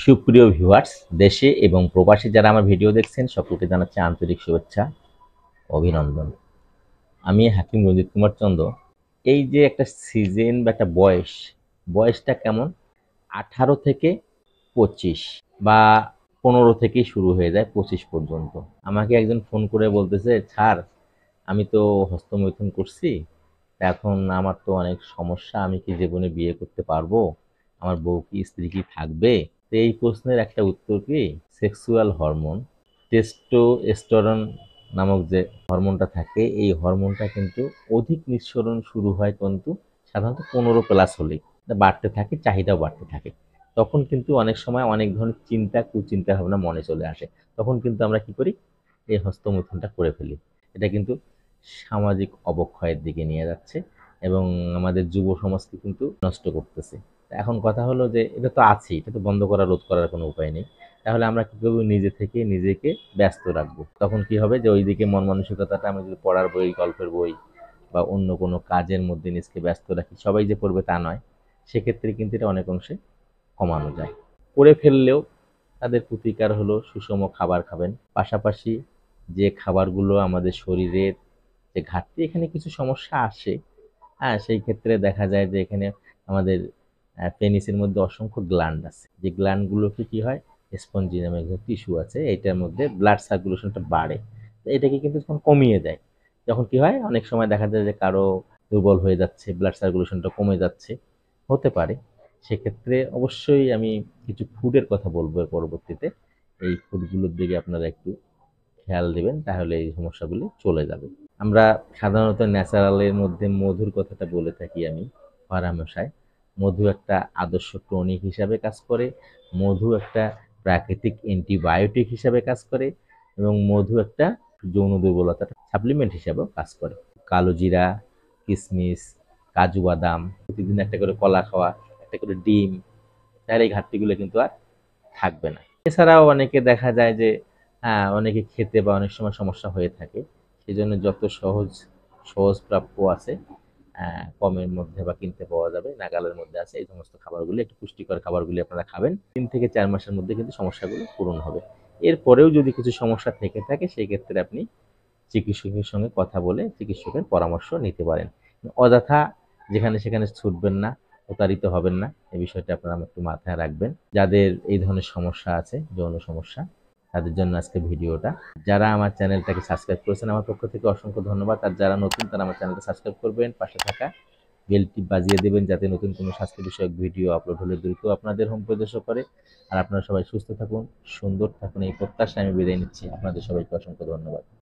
সুপ্রিয় ভিউয়ার্স, দেশে এবং প্রবাসী যারা আমার ভিডিও দেখছেন সকলকে জানাচ্ছি আন্তরিক শুভেচ্ছা, অভিনন্দন। আমি হাকিম রঞ্জিত কুমার চন্দ্র। এই যে একটা সিজন বা একটা বয়সটা কেমন? 18 থেকে 25 বা 15 থেকেই শুরু হয়ে যায় 25 পর্যন্ত। আমাকে একজন ফোন করে বলতেছে, স্যার আমি তো হস্তমৈথুন করছি, তা এখন আমার তো অনেক সমস্যা, আমি কি জীবনে বিয়ে করতে পারবো? আমার বউ কি, স্ত্রী কি থাকবে? তো এই প্রশ্নের একটা উত্তর কি, সেক্সুয়াল হরমোন টেস্টোস্টেরন নামক যে হরমোনটা থাকে, এই হরমোনটা কিন্তু অধিক নিঃসরণ শুরু হয় কিন্তু সাধারণত 15+ হলেই। এটা বাড়তে থাকে, চাহিদাও বাড়তে থাকে। তখন কিন্তু অনেক সময় অনেক ধরনের কুচিন্তা ভাবনা মনে চলে আসে। তখন কিন্তু আমরা কি করি, এই হস্তমৈথুনটা করে ফেলি। এটা কিন্তু সামাজিক অবক্ষয়ের দিকে নিয়ে যাচ্ছে এবং আমাদের যুব সমাজকে কিন্তু নষ্ট করতেছে। এখন কথা হলো যে এটা তো আছেই, এটা তো বন্ধ করা, রোধ করার কোনো উপায় নেই। তাহলে আমরা কি করবো, নিজে থেকে নিজেকে ব্যস্ত রাখবো। তখন কি হবে যে ওইদিকে মন মানসিকতাটা আমি যদি পড়ার বই, গল্পের বই বা অন্য কোনো কাজের মধ্যে নিজেকে ব্যস্ত রাখি, সবাই যে পড়বে তা নয়। সেক্ষেত্রে কিন্তু এটা অনেক অংশে কমানো যায়। করে ফেললেও তাদের প্রতিকার হলো সুষম খাবার খাবেন। পাশাপাশি যে খাবারগুলো আমাদের শরীরের যে ঘাটতি, এখানে কিছু সমস্যা আসে। হ্যাঁ, সেই ক্ষেত্রে দেখা যায় যে এখানে আমাদের পেনিসের মধ্যে অসংখ্য গ্ল্যান্ড আছে। যে গ্ল্যান্ডগুলোকে কি হয়, স্পঞ্জি নামে একটা টিস্যু আছে, এটার মধ্যে ব্লাড সার্কুলেশনটা বাড়ে। তো এটাকে কিন্তু তখন কমিয়ে দেয়। যখন কি হয়, অনেক সময় দেখা যায় যে কারো দুর্বল হয়ে যাচ্ছে, ব্লাড সার্কুলেশনটা কমে যাচ্ছে, হতে পারে। সেক্ষেত্রে অবশ্যই আমি কিছু ফুডের কথা বলবো এর পরবর্তীতে। এই ফুডগুলোর দিকে আপনারা একটু খেয়াল দিবেন, তাহলে এই সমস্যাগুলি চলে যাবে। আমরা সাধারণত ন্যাচারালের মধ্যে মধুর কথাটা বলে থাকি আমি হরহামেশাই। মধু একটা আদর্শ টনিক হিসাবে কাজ করে, মধু একটা প্রাকৃতিক অ্যান্টিবায়োটিক হিসাবে কাজ করে এবং মধু একটা যৌন দুর্বলতার সাপ্লিমেন্ট হিসাবেও কাজ করে। কালো জিরা, কিশমিশ, কাজু বাদাম, প্রতিদিন একটা করে কলা খাওয়া, একটা করে ডিম, তাহলে এই ঘাটতিগুলো কিন্তু আর থাকবে না। এছাড়াও অনেকে দেখা যায় যে অনেকে খেতে বা অনেক সময় সমস্যা হয়ে থাকে। সেজন্য যত সহজ প্রাপ্য আছে, কমের মধ্যে বা কিনতে পাওয়া যাবে, নাগালের মধ্যে আছে, এই সমস্ত খাবারগুলি, একটু পুষ্টিকর খাবারগুলি আপনারা খাবেন। 3 থেকে 4 মাসের মধ্যে কিন্তু সমস্যাগুলো পূরণ হবে। এরপরেও যদি কিছু সমস্যা থেকে থাকে, সেই ক্ষেত্রে আপনি চিকিৎসকের সঙ্গে কথা বলে চিকিৎসকের পরামর্শ নিতে পারেন। অযথা যেখানে সেখানে ছুটবেন না, প্রতারিত হবেন না। এই বিষয়টা আপনারা একটু মাথায় রাখবেন। যাদের এই ধরনের সমস্যা আছে, যৌন সমস্যা, তাদের জন্য আজকে ভিডিওটা। যারা আমার চ্যানেলটাকে সাবস্ক্রাইব করেছেন, আমার পক্ষ থেকে অসংখ্য ধন্যবাদ। আর যারা নতুন, তারা আমার চ্যানেলটা সাবস্ক্রাইব করবেন, পাশে থাকা বেলটি বাজিয়ে দেবেন, যাতে নতুন কোনো স্বাস্থ্য বিষয়ক ভিডিও আপলোড হলে দ্রুত আপনাদের হোম পেজে করে। আর আপনারা সবাই সুস্থ থাকুন, সুন্দর থাকুন, এই প্রত্যাশায় আমি বিদায় নিচ্ছি। আপনাদের সবাইকে অসংখ্য ধন্যবাদ।